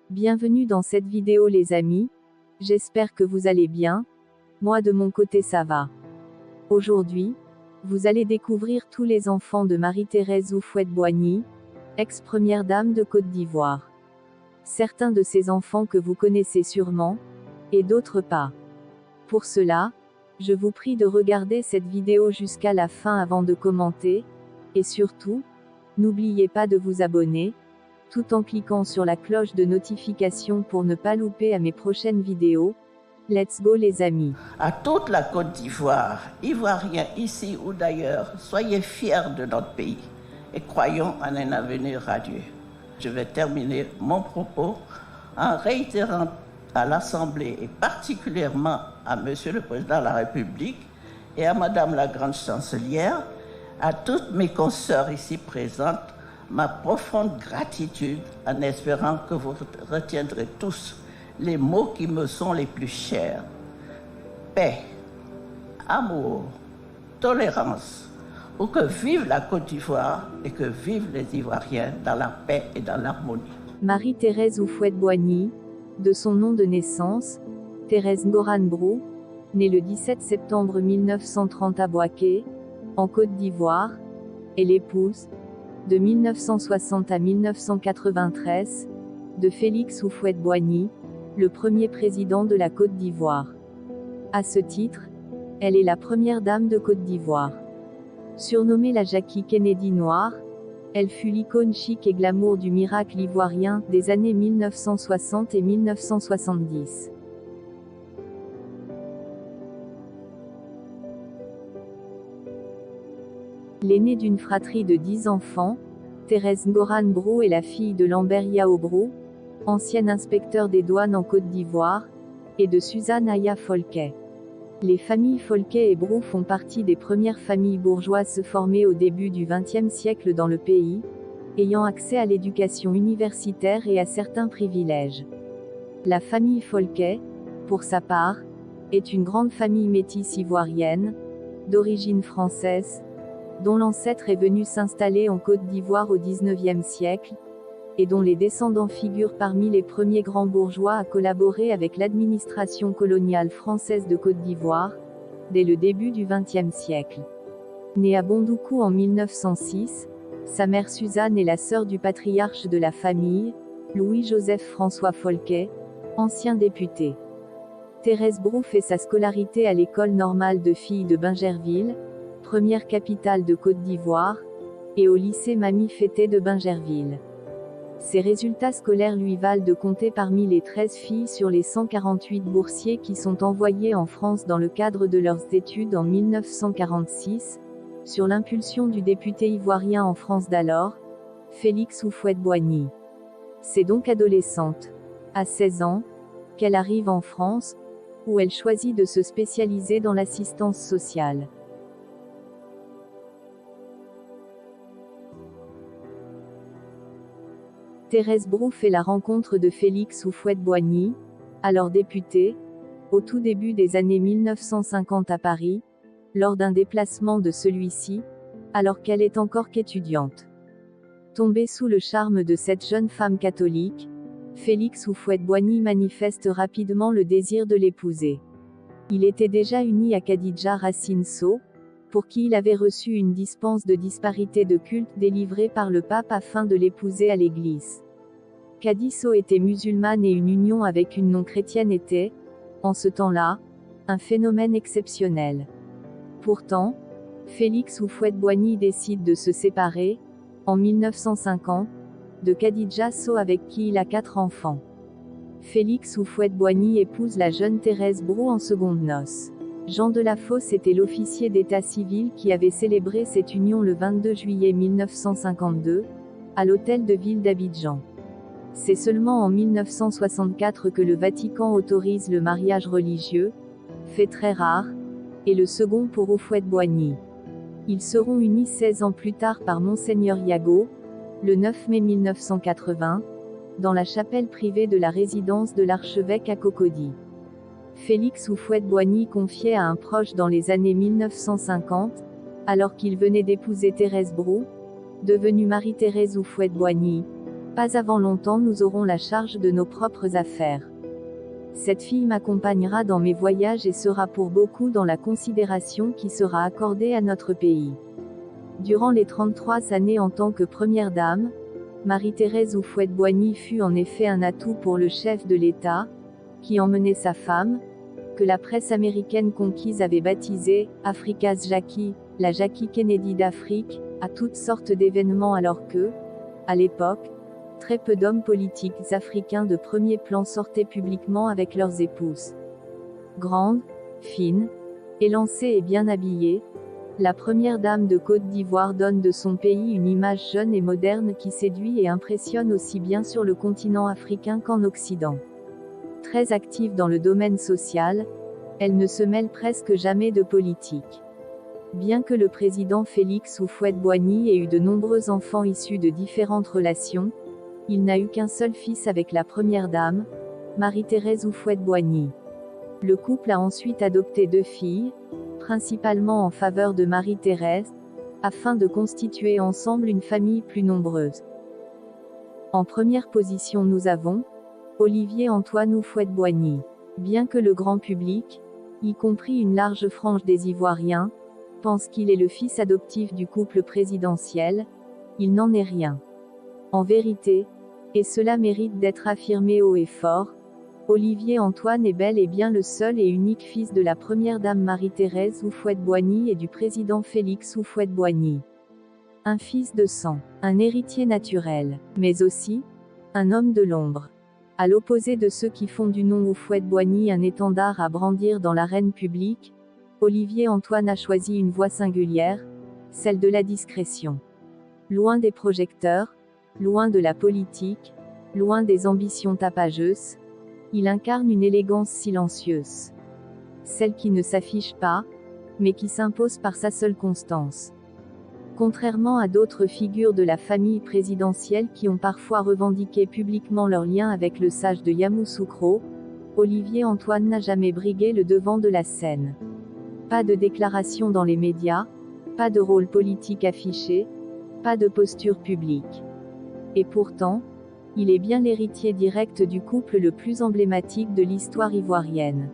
Bienvenue dans cette vidéo les amis, j'espère que vous allez bien, moi de mon côté ça va. Aujourd'hui, vous allez découvrir tous les enfants de Marie-Thérèse Houphouët-Boigny, ex-première dame de Côte d'Ivoire. Certains de ces enfants que vous connaissez sûrement, et d'autres pas. Pour cela, je vous prie de regarder cette vidéo jusqu'à la fin avant de commenter, et surtout, n'oubliez pas de vous abonner, tout en cliquant sur la cloche de notification pour ne pas louper à mes prochaines vidéos. Let's go les amis. À toute la Côte d'Ivoire, Ivoiriens ici ou d'ailleurs, soyez fiers de notre pays et croyons en un avenir radieux. Je vais terminer mon propos en réitérant à l'Assemblée et particulièrement à Monsieur le Président de la République et à Madame la Grande Chancelière, à toutes mes consoeurs ici présentes, ma profonde gratitude en espérant que vous retiendrez tous les mots qui me sont les plus chers. Paix, amour, tolérance, pour que vive la Côte d'Ivoire et que vivent les Ivoiriens dans la paix et dans l'harmonie. Marie-Thérèse Houphouët-Boigny, de son nom de naissance, Thérèse Ngoran Brou, née le 17 septembre 1930 à Bouaké, en Côte d'Ivoire, est l'épouse, de 1960 à 1993, de Félix Houphouët-Boigny, le premier président de la Côte d'Ivoire. À ce titre, elle est la première dame de Côte d'Ivoire. Surnommée la Jackie Kennedy noire, elle fut l'icône chic et glamour du miracle ivoirien des années 1960 et 1970. L'aînée d'une fratrie de 10 enfants, Thérèse Ngoran Brou est la fille de Lambert Yao Brou, ancien inspecteur des douanes en Côte d'Ivoire, et de Suzanne Aya Folquet. Les familles Folquet et Brou font partie des premières familles bourgeoises formées au début du XXe siècle dans le pays, ayant accès à l'éducation universitaire et à certains privilèges. La famille Folquet, pour sa part, est une grande famille métisse ivoirienne, d'origine française, dont l'ancêtre est venu s'installer en Côte d'Ivoire au XIXe siècle, et dont les descendants figurent parmi les premiers grands bourgeois à collaborer avec l'administration coloniale française de Côte d'Ivoire, dès le début du XXe siècle. Née à Bondoukou en 1906, sa mère Suzanne est la sœur du patriarche de la famille, Louis-Joseph François Folquet, ancien député. Thérèse Brou fait sa scolarité à l'école normale de filles de Bingerville, première capitale de Côte d'Ivoire, et au lycée Mamie Fété de Bingerville. Ses résultats scolaires lui valent de compter parmi les 13 filles sur les 148 boursiers qui sont envoyés en France dans le cadre de leurs études en 1946, sur l'impulsion du député ivoirien en France d'alors, Félix Houphouët-Boigny. C'est donc adolescente, à 16 ans, qu'elle arrive en France, où elle choisit de se spécialiser dans l'assistance sociale. Thérèse Brou fait la rencontre de Félix Houphouët-Boigny, alors député, au tout début des années 1950 à Paris, lors d'un déplacement de celui-ci, alors qu'elle est encore qu'étudiante. Tombé sous le charme de cette jeune femme catholique, Félix Houphouët-Boigny manifeste rapidement le désir de l'épouser. Il était déjà uni à Khadija Racine Sow, pour qui il avait reçu une dispense de disparité de culte délivrée par le pape afin de l'épouser à l'église. Khadi Sow était musulmane et une union avec une non-chrétienne était, en ce temps-là, un phénomène exceptionnel. Pourtant, Félix Houphouët-Boigny décide de se séparer, en 1950, de Khadija Sow avec qui il a 4 enfants. Félix Houphouët-Boigny épouse la jeune Thérèse Brou en secondes noces. Jean de la Fosse était l'officier d'état civil qui avait célébré cette union le 22 juillet 1952, à l'hôtel de ville d'Abidjan. C'est seulement en 1964 que le Vatican autorise le mariage religieux, fait très rare, et le second pour Houphouët-Boigny. Ils seront unis 16 ans plus tard par Monseigneur Yago, le 9 mai 1980, dans la chapelle privée de la résidence de l'archevêque à Cocody. Félix Houphouët-Boigny confiait à un proche dans les années 1950, alors qu'il venait d'épouser Thérèse Brou, devenue Marie-Thérèse Houphouët-Boigny, Pas avant longtemps nous aurons la charge de nos propres affaires. Cette fille m'accompagnera dans mes voyages et sera pour beaucoup dans la considération qui sera accordée à notre pays. Durant les 33 années en tant que première dame, Marie-Thérèse Houphouët-Boigny fut en effet un atout pour le chef de l'État, qui emmenait sa femme, que la presse américaine conquise avait baptisée « Africa's Jackie », la Jackie Kennedy d'Afrique, à toutes sortes d'événements alors que, à l'époque, très peu d'hommes politiques africains de premier plan sortaient publiquement avec leurs épouses. Grande, fine, élancée et bien habillée, la première dame de Côte d'Ivoire donne de son pays une image jeune et moderne qui séduit et impressionne aussi bien sur le continent africain qu'en Occident. Très active dans le domaine social, elle ne se mêle presque jamais de politique. Bien que le président Félix Houphouët-Boigny ait eu de nombreux enfants issus de différentes relations, il n'a eu qu'un seul fils avec la première dame, Marie-Thérèse Houphouët-Boigny. Le couple a ensuite adopté 2 filles, principalement en faveur de Marie-Thérèse, afin de constituer ensemble une famille plus nombreuse. En première position nous avons Olivier Antoine Houphouët-Boigny. Bien que le grand public, y compris une large frange des Ivoiriens, pense qu'il est le fils adoptif du couple présidentiel, il n'en est rien. En vérité, et cela mérite d'être affirmé haut et fort, Olivier Antoine est bel et bien le seul et unique fils de la première dame Marie-Thérèse Houphouët-Boigny et du président Félix Houphouët-Boigny. Un fils de sang, un héritier naturel, mais aussi un homme de l'ombre. À l'opposé de ceux qui font du nom Houphouët-Boigny un étendard à brandir dans l'arène publique, Olivier Antoine a choisi une voie singulière, celle de la discrétion. Loin des projecteurs, loin de la politique, loin des ambitions tapageuses, il incarne une élégance silencieuse. Celle qui ne s'affiche pas, mais qui s'impose par sa seule constance. Contrairement à d'autres figures de la famille présidentielle qui ont parfois revendiqué publiquement leur lien avec le sage de Yamoussoukro, Olivier Antoine n'a jamais brigué le devant de la scène. Pas de déclaration dans les médias, pas de rôle politique affiché, pas de posture publique. Et pourtant, il est bien l'héritier direct du couple le plus emblématique de l'histoire ivoirienne.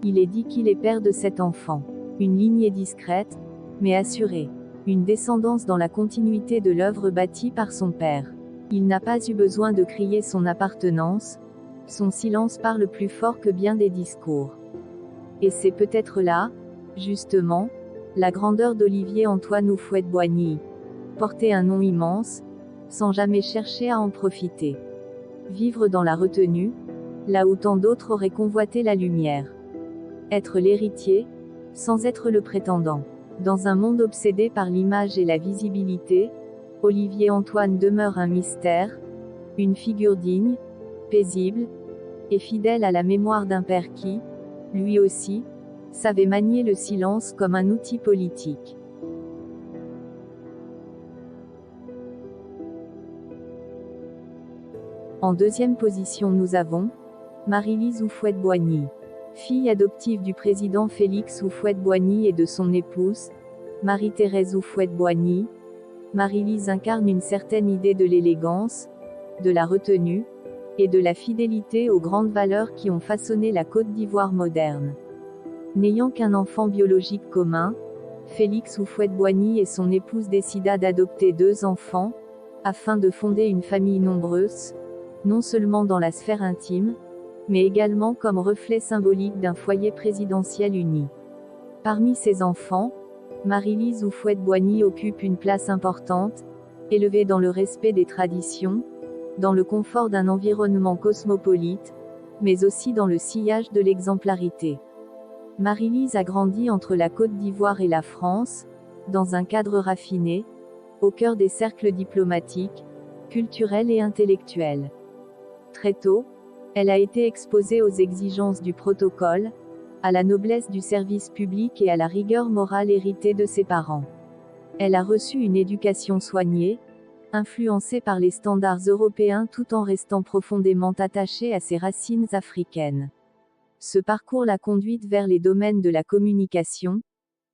Il est dit qu'il est père de 7 enfants. Une lignée discrète, mais assurée. Une descendance dans la continuité de l'œuvre bâtie par son père. Il n'a pas eu besoin de crier son appartenance, son silence parle plus fort que bien des discours. Et c'est peut-être là, justement, la grandeur d'Olivier Antoine Houphouët-Boigny. Porter un nom immense, sans jamais chercher à en profiter. Vivre dans la retenue, là où tant d'autres auraient convoité la lumière. Être l'héritier, sans être le prétendant. Dans un monde obsédé par l'image et la visibilité, Olivier Antoine demeure un mystère, une figure digne, paisible, et fidèle à la mémoire d'un père qui, lui aussi, savait manier le silence comme un outil politique. En deuxième position nous avons Marie-Lise Houphouët-Boigny. Fille adoptive du président Félix Houphouët-Boigny et de son épouse, Marie-Thérèse Houphouët-Boigny, Marie-Lise incarne une certaine idée de l'élégance, de la retenue, et de la fidélité aux grandes valeurs qui ont façonné la Côte d'Ivoire moderne. N'ayant qu'un enfant biologique commun, Félix Houphouët-Boigny et son épouse décida d'adopter 2 enfants, afin de fonder une famille nombreuse, non seulement dans la sphère intime, mais également comme reflet symbolique d'un foyer présidentiel uni. Parmi ses enfants, Marie-Lise Houphouët-Boigny occupe une place importante, élevée dans le respect des traditions, dans le confort d'un environnement cosmopolite, mais aussi dans le sillage de l'exemplarité. Marie-Lise a grandi entre la Côte d'Ivoire et la France, dans un cadre raffiné, au cœur des cercles diplomatiques, culturels et intellectuels. Très tôt, elle a été exposée aux exigences du protocole, à la noblesse du service public et à la rigueur morale héritée de ses parents. Elle a reçu une éducation soignée, influencée par les standards européens tout en restant profondément attachée à ses racines africaines. Ce parcours l'a conduite vers les domaines de la communication,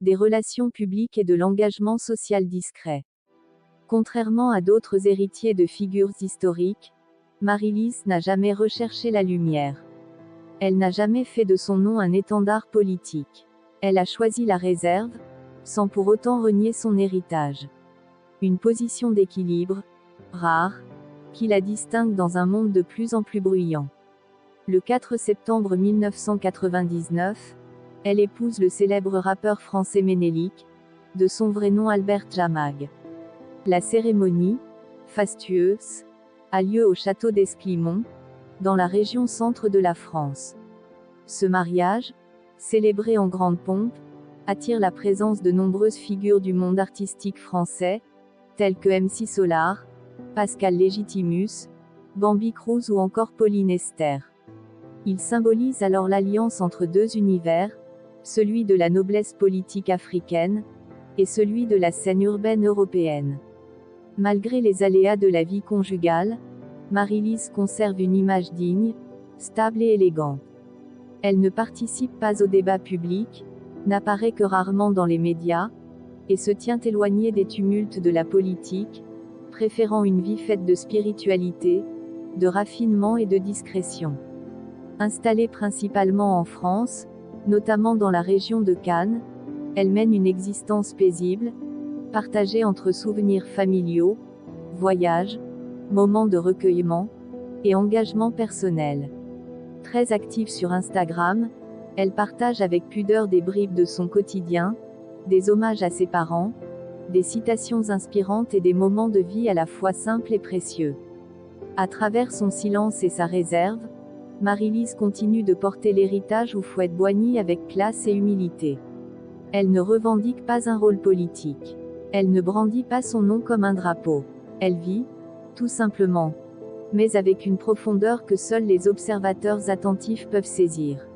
des relations publiques et de l'engagement social discret. Contrairement à d'autres héritiers de figures historiques, Marie-Lise n'a jamais recherché la lumière. Elle n'a jamais fait de son nom un étendard politique. Elle a choisi la réserve, sans pour autant renier son héritage. Une position d'équilibre, rare, qui la distingue dans un monde de plus en plus bruyant. Le 4 septembre 1999, elle épouse le célèbre rappeur français Ménélique, de son vrai nom Albert Jamague. La cérémonie, fastueuse, a lieu au château d'Esclimont, dans la région centre de la France. Ce mariage, célébré en grande pompe, attire la présence de nombreuses figures du monde artistique français, telles que MC Solar, Pascal Légitimus, Bambi Cruz ou encore Pauline Esther. Il symbolise alors l'alliance entre deux univers, celui de la noblesse politique africaine, et celui de la scène urbaine européenne. Malgré les aléas de la vie conjugale, Marie-Lise conserve une image digne, stable et élégante. Elle ne participe pas au débat public, n'apparaît que rarement dans les médias, et se tient éloignée des tumultes de la politique, préférant une vie faite de spiritualité, de raffinement et de discrétion. Installée principalement en France, notamment dans la région de Cannes, elle mène une existence paisible, partagée entre souvenirs familiaux, voyages, moments de recueillement, et engagement personnel. Très active sur Instagram, elle partage avec pudeur des bribes de son quotidien, des hommages à ses parents, des citations inspirantes et des moments de vie à la fois simples et précieux. À travers son silence et sa réserve, Marie-Lise continue de porter l'héritage Houphouët-Boigny avec classe et humilité. Elle ne revendique pas un rôle politique. Elle ne brandit pas son nom comme un drapeau. Elle vit, tout simplement, mais avec une profondeur que seuls les observateurs attentifs peuvent saisir.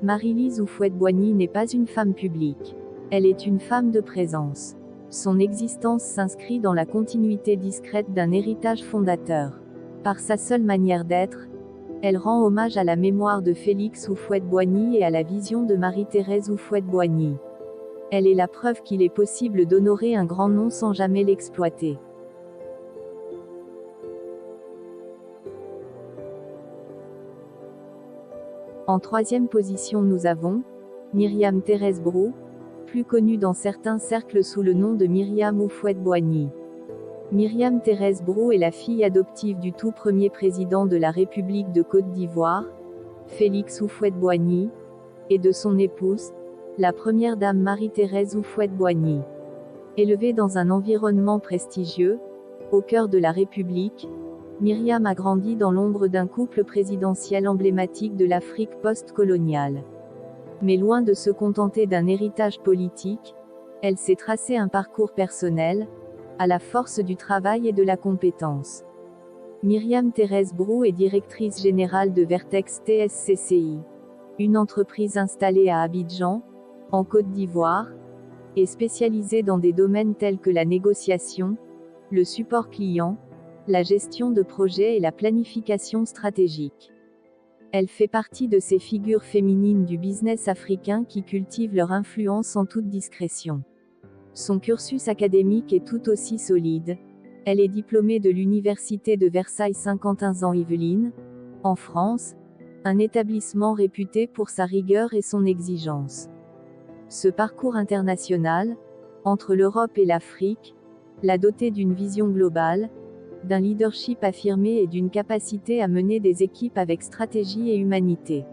Marie-Lise Houphouët-Boigny n'est pas une femme publique. Elle est une femme de présence. Son existence s'inscrit dans la continuité discrète d'un héritage fondateur. Par sa seule manière d'être, elle rend hommage à la mémoire de Félix Houphouët-Boigny et à la vision de Marie-Thérèse Houphouët-Boigny. Elle est la preuve qu'il est possible d'honorer un grand nom sans jamais l'exploiter. En troisième position nous avons Myriam Thérèse Brou, plus connue dans certains cercles sous le nom de Myriam Houphouët-Boigny. Myriam Thérèse Brou est la fille adoptive du tout premier président de la République de Côte d'Ivoire, Félix Houphouët-Boigny, et de son épouse, la première dame Marie-Thérèse Houphouët-Boigny. Élevée dans un environnement prestigieux, au cœur de la République, Myriam a grandi dans l'ombre d'un couple présidentiel emblématique de l'Afrique post-coloniale. Mais loin de se contenter d'un héritage politique, elle s'est tracé un parcours personnel, à la force du travail et de la compétence. Myriam Thérèse Brou est directrice générale de Vertex TSCCI, une entreprise installée à Abidjan, en Côte d'Ivoire, et spécialisée dans des domaines tels que la négociation, le support client, la gestion de projets et la planification stratégique. Elle fait partie de ces figures féminines du business africain qui cultivent leur influence en toute discrétion. Son cursus académique est tout aussi solide. Elle est diplômée de l'Université de Versailles-Saint-Quentin-en-Yvelines, en France, un établissement réputé pour sa rigueur et son exigence. Ce parcours international, entre l'Europe et l'Afrique, l'a dotée d'une vision globale, d'un leadership affirmé et d'une capacité à mener des équipes avec stratégie et humanité.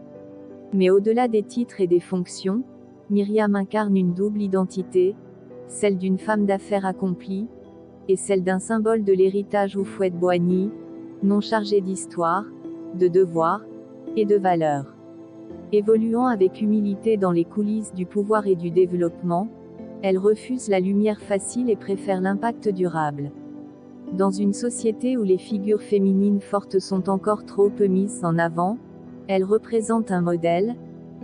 Mais au-delà des titres et des fonctions, Myriam incarne une double identité, celle d'une femme d'affaires accomplie, et celle d'un symbole de l'héritage Houphouët-Boigny, non chargé d'histoire, de devoirs, et de valeurs. Évoluant avec humilité dans les coulisses du pouvoir et du développement, elle refuse la lumière facile et préfère l'impact durable. Dans une société où les figures féminines fortes sont encore trop peu mises en avant, elle représente un modèle,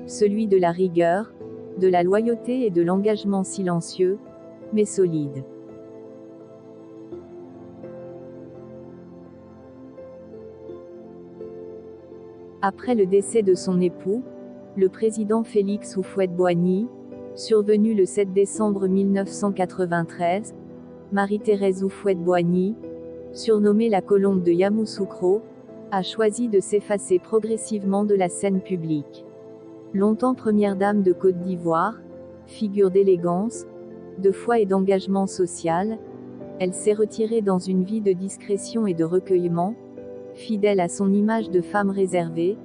celui de la rigueur, de la loyauté et de l'engagement silencieux, mais solide. Après le décès de son époux, le président Félix Houphouët-Boigny, survenu le 7 décembre 1993, Marie-Thérèse Houphouët-Boigny, surnommée la colombe de Yamoussoukro, a choisi de s'effacer progressivement de la scène publique. Longtemps première dame de Côte d'Ivoire, figure d'élégance, de foi et d'engagement social, elle s'est retirée dans une vie de discrétion et de recueillement, fidèle à son image de femme réservée,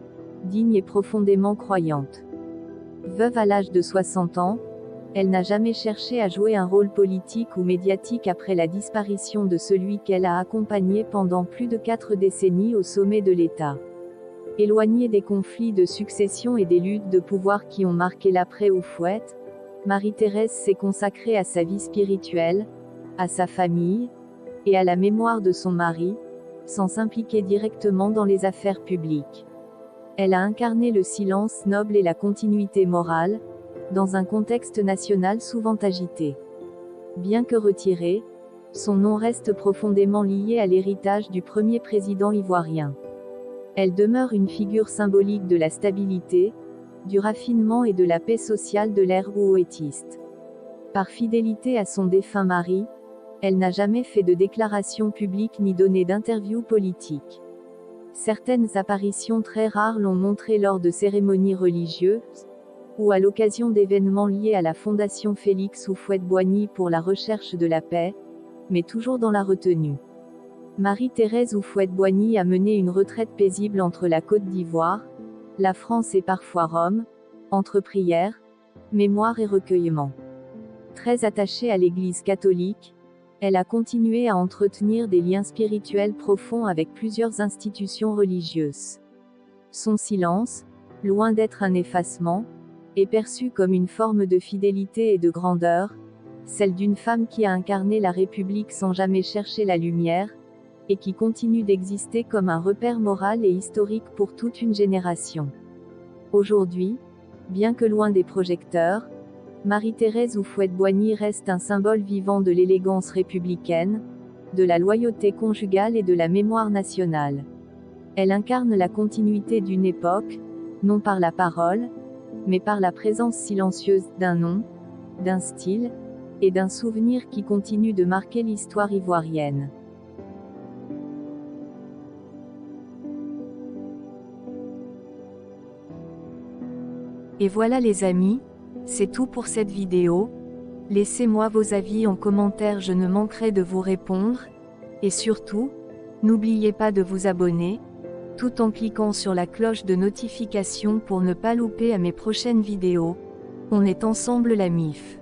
digne et profondément croyante. Veuve à l'âge de 60 ans, elle n'a jamais cherché à jouer un rôle politique ou médiatique après la disparition de celui qu'elle a accompagné pendant plus de 4 décennies au sommet de l'État. Éloignée des conflits de succession et des luttes de pouvoir qui ont marqué l'après-Houphouët, Marie-Thérèse s'est consacrée à sa vie spirituelle, à sa famille, et à la mémoire de son mari, sans s'impliquer directement dans les affaires publiques. Elle a incarné le silence noble et la continuité morale, dans un contexte national souvent agité. Bien que retirée, son nom reste profondément lié à l'héritage du premier président ivoirien. Elle demeure une figure symbolique de la stabilité, du raffinement et de la paix sociale de l'ère houphouëtiste. Par fidélité à son défunt mari, elle n'a jamais fait de déclaration publique ni donné d'interview politique. Certaines apparitions très rares l'ont montré lors de cérémonies religieuses, ou à l'occasion d'événements liés à la Fondation Félix Houphouët-Boigny pour la recherche de la paix, mais toujours dans la retenue. Marie-Thérèse Houphouët-Boigny a mené une retraite paisible entre la Côte d'Ivoire, la France et parfois Rome, entre prières, mémoire et recueillement. Très attachée à l'Église catholique, elle a continué à entretenir des liens spirituels profonds avec plusieurs institutions religieuses. Son silence, loin d'être un effacement, est perçu comme une forme de fidélité et de grandeur, celle d'une femme qui a incarné la République sans jamais chercher la lumière, et qui continue d'exister comme un repère moral et historique pour toute une génération. Aujourd'hui, bien que loin des projecteurs, Marie-Thérèse Houphouët-Boigny reste un symbole vivant de l'élégance républicaine, de la loyauté conjugale et de la mémoire nationale. Elle incarne la continuité d'une époque, non par la parole, mais par la présence silencieuse d'un nom, d'un style, et d'un souvenir qui continue de marquer l'histoire ivoirienne. Et voilà les amis, c'est tout pour cette vidéo. Laissez-moi vos avis en commentaire, je ne manquerai de vous répondre, et surtout, n'oubliez pas de vous abonner, tout en cliquant sur la cloche de notification pour ne pas louper à mes prochaines vidéos. On est ensemble la MIF.